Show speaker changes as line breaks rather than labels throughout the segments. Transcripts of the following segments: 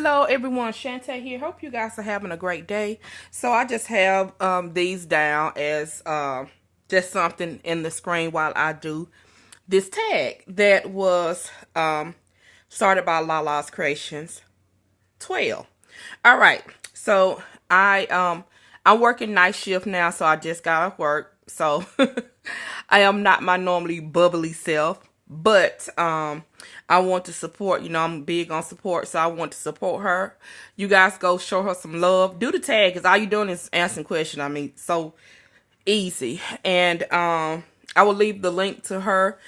Hello everyone, Shanta here. Hope you guys are having a great day. So I just have these down as just something in the screen while I do this tag that was started by Lala's Creations 12. All right, so I'm working night shift now, so I just got off work. So I am not my normally bubbly self, but I want to support. You know, I'm big on support, so I want to support her. You guys go show her some love. Do the tag, because all you doing is answering questions. I mean, so easy. And I will leave the link to her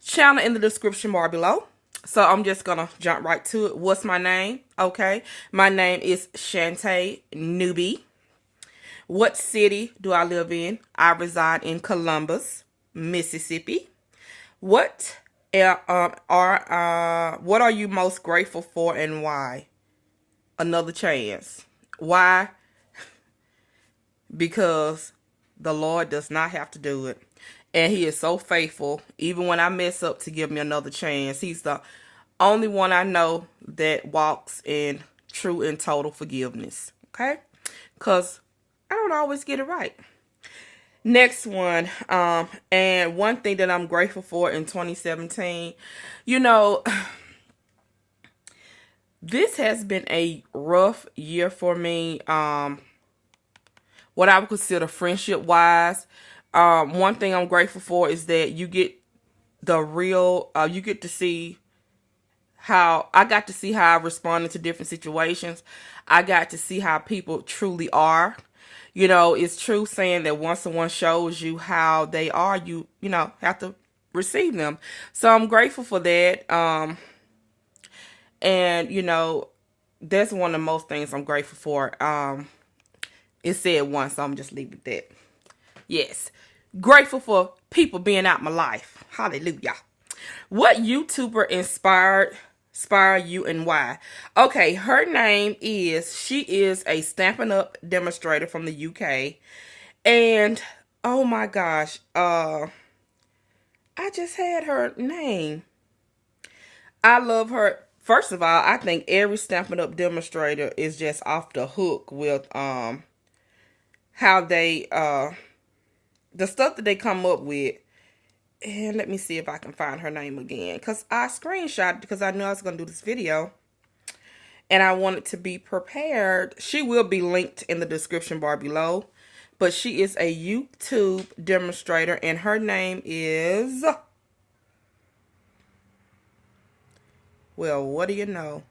channel in the description bar below. So I'm just gonna jump right to it. What's my name? Okay, my name is Shanta Newbie. What city do I live in? I reside in Columbus, Mississippi. What what are you most grateful for and why? Another chance. Why? Because the Lord does not have to do it. And he is so faithful, even when I mess up, to give me another chance. He's the only one I know that walks in true and total forgiveness. Okay? Because I don't always get it right. Next one, and one thing that I'm grateful for in 2017, you know, this has been a rough year for me, what I would consider friendship-wise. One thing I'm grateful for is that you get the real, you get to see how, I got to see how I responded to different situations. I got to see how people truly are. You know, it's true saying that once someone shows you how they are, you know, have to receive them. So I'm grateful for that. And, you know, that's one of the most things I'm grateful for. It said once, so I'm just leaving it that. Yes. Grateful for people being out my life. Hallelujah. What YouTuber inspired you and why? Okay, her name is, she is a Stampin' Up demonstrator from the UK. And, oh my gosh, I just had her name. I love her. First of all, I think every Stampin' Up demonstrator is just off the hook with how they, the stuff that they come up with. And let me see if I can find her name again. Because I screenshot because I knew I was going to do this video. And I wanted to be prepared. She will be linked in the description bar below. But she is a YouTube demonstrator. And her name is... Well, what do you know?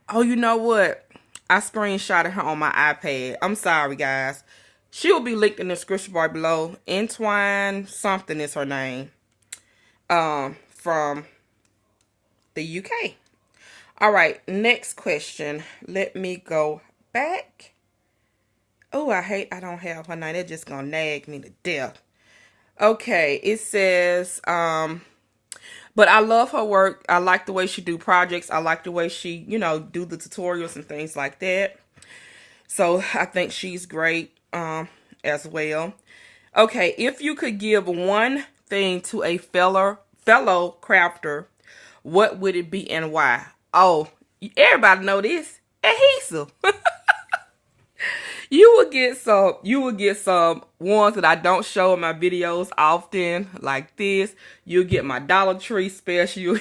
Oh, you know what? I screenshotted her on my iPad. I'm sorry, guys. She will be linked in the description bar below. Intatwyne something is her name. From the UK. All right, next question. Let me go back. Oh, I don't have her name. They're just gonna nag me to death. Okay, it says, but I love her work. I like the way she do projects. I like the way she, you know, do the tutorials and things like that. So I think she's great, as well. Okay, if you could give one thing to a fellow crafter, what would it be and why? Oh, everybody know this. Adhesive. You will get some ones that I don't show in my videos often, like this. You'll get my Dollar Tree special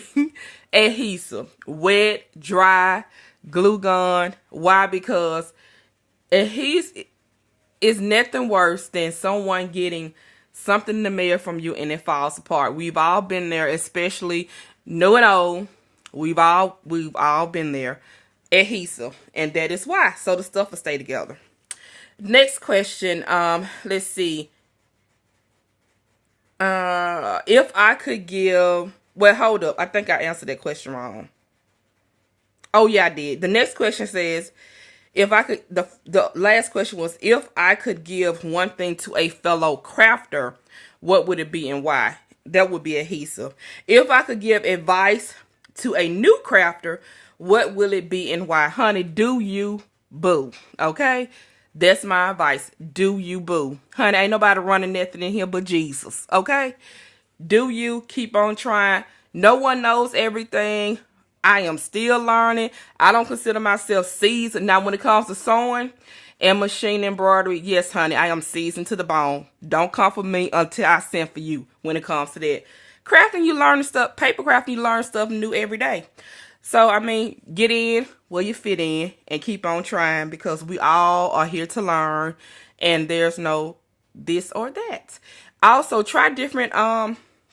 adhesive. Wet, dry, glue gun. Why? Because adhesive is nothing worse than someone getting something in the mail from you and it falls apart. We've all been there, especially new and old. We've all been there. Adhesive, and that is why. So the stuff will stay together. Next question. Let's see. If I could give, well, hold up. I think I answered that question wrong. Oh yeah, I did. The next question says, if I could, the last question was, if I could give one thing to a fellow crafter, what would it be and why? That would be adhesive. If I could give advice to a new crafter, what will it be and why? Honey, do you boo. Okay? That's my advice. Do you boo. Honey, ain't nobody running nothing in here but Jesus. Okay? Do you keep on trying. No one knows everything. I am still learning. I don't consider myself seasoned. Now, when it comes to sewing and machine embroidery, yes, honey, I am seasoned to the bone. Don't come for me until I send for you when it comes to that. Crafting, you learn stuff. Paper crafting, you learn stuff new every day. So, I mean, get in where you fit in and keep on trying, because we all are here to learn, and there's no this or that. Also, try different,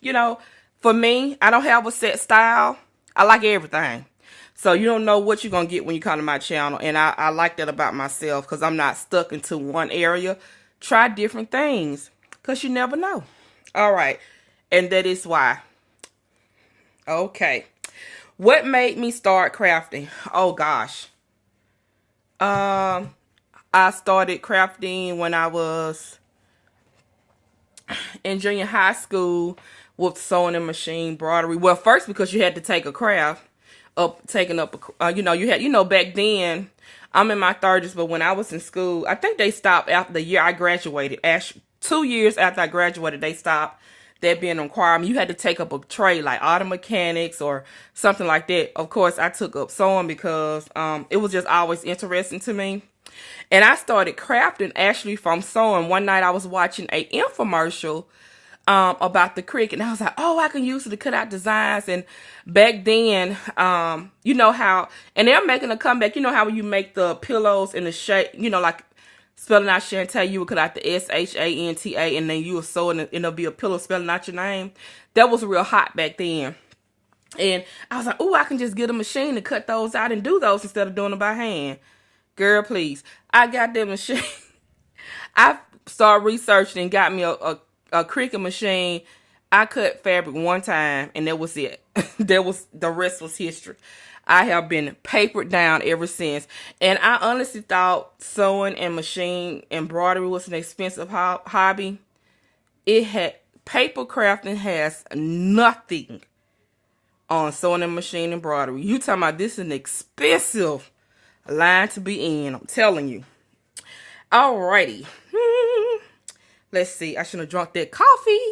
you know, for me, I don't have a set style. I like everything. So you don't know what you're going to get when you come to my channel. And I like that about myself, because I'm not stuck into one area. Try different things, because you never know. All right. And that is why. Okay. What made me start crafting? Oh, gosh. I started crafting when I was in junior high school with sewing and machine embroidery. Well, first, because you had to take a craft taking up, you know, you had, you know, back then, I'm in my 30s, but when I was in school, I think they stopped after the year I graduated. 2 years after I graduated, they stopped that being a requirement. You had to take up a trade like auto mechanics or something like that. Of course, I took up sewing because it was just always interesting to me. And I started crafting actually from sewing. One night I was watching a infomercial about the Cricut, and I was like, oh, I can use it to cut out designs. And back then, you know how, and they're making a comeback, you know how when you make the pillows in the shape, you know, like spelling out Shanta, you would cut out the S-H-A-N-T-A, and then you would sew and it'll be a pillow spelling out your name. That was real hot back then. And I was like, oh, I can just get a machine to cut those out and do those instead of doing them by hand. Girl, please. I got that machine. I started researching and got me a Cricut machine. I cut fabric one time, and that was it. The rest was history. I have been papered down ever since. And I honestly thought sewing and machine embroidery was an expensive hobby. Paper crafting has nothing on sewing and machine embroidery. You talking about this is an expensive line to be in, I'm telling you. Alrighty. Let's see. I shouldn't have drunk that coffee.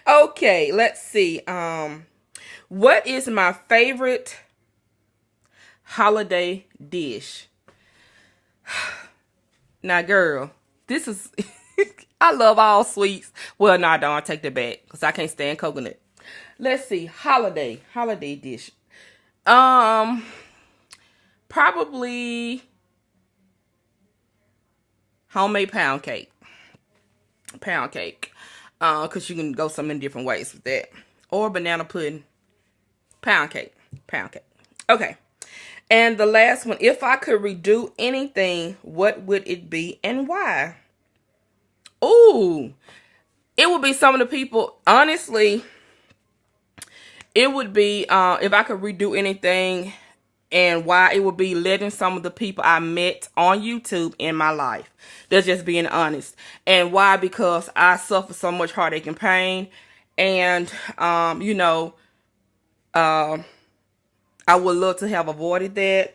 Okay, let's see. What is my favorite holiday dish? Now, girl, this is... I love all sweets. Well, no, I don't. I take that back because I can't stand coconut. Let's see. Holiday dish. Probably homemade pound cake. Because you can go so many different ways with that. Or banana pudding. Pound cake. Okay. And the last one, if I could redo anything, what would it be and why? Ooh, it would be some of the people, honestly, it would be, if I could redo anything and why, it would be letting some of the people I met on YouTube in my life. That's just being honest. And why? Because I suffer so much heartache and pain. And, you know, I would love to have avoided that.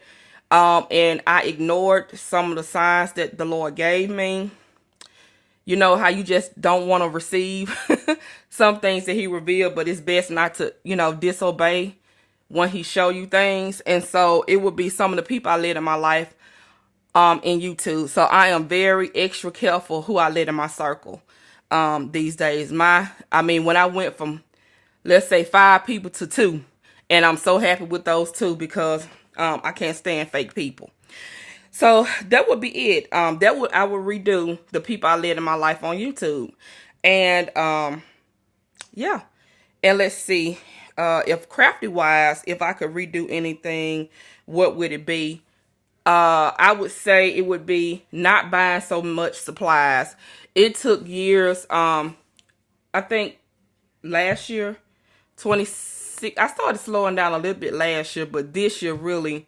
And I ignored some of the signs that the Lord gave me. You know how you just don't want to receive some things that he revealed, but it's best not to, you know, disobey when he show you things. And so it would be some of the people I let in my life in YouTube. So I am very extra careful who I let in my circle these days. When I went from, let's say, 5 people to 2, and I'm so happy with those 2 because I can't stand fake people. So that would be it. I would redo the people I let in my life on YouTube. And yeah. And let's see. If crafty wise, if I could redo anything, what would it be? I would say it would be not buying so much supplies. It took years. I think last year, 26. I started slowing down a little bit last year, but this year really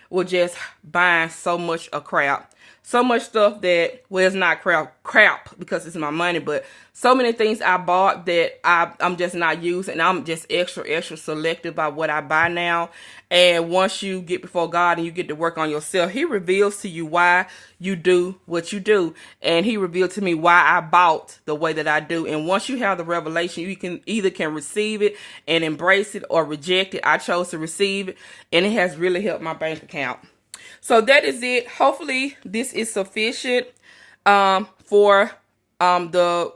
was just buying so much of crap. So much stuff that, well, it's not crap because it's my money, but So many things I bought that I'm just not using. I'm just extra selective about what I buy now. And once you get before God and you get to work on yourself, he reveals to you why you do what you do. And he revealed to me why I bought the way that I do. And once you have the revelation, you can either receive it and embrace it or reject it. I chose to receive it, and it has really helped my bank account. So that is it. Hopefully this is sufficient for the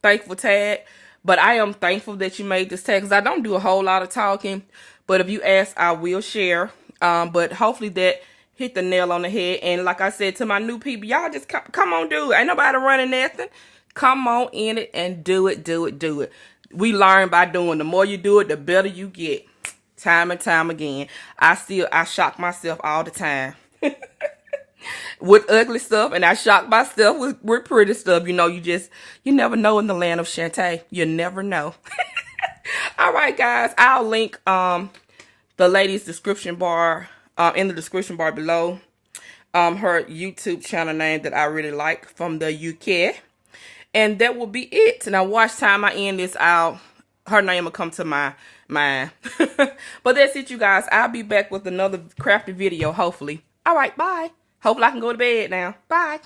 thankful tag. But I am thankful that you made this tag, because I don't do a whole lot of talking. But if you ask, I will share. But hopefully that hit the nail on the head. And like I said to my new people, y'all just come on, do it. Ain't nobody running nothing. Come on in it and do it. We learn by doing. The more you do it, the better you get. Time and time again. I shock myself all the time. With ugly stuff, and I shock myself with pretty stuff. You know, you never know in the land of Shanta. You never know. All right, guys. I'll link the lady's description bar in the description bar below. Her YouTube channel name that I really like from the UK. And that will be it. Now, watch time I end this out. Her name will come to my mind. But that's it, you guys. I'll be back with another crafty video, hopefully. All right, bye. Hopefully I can go to bed now. Bye.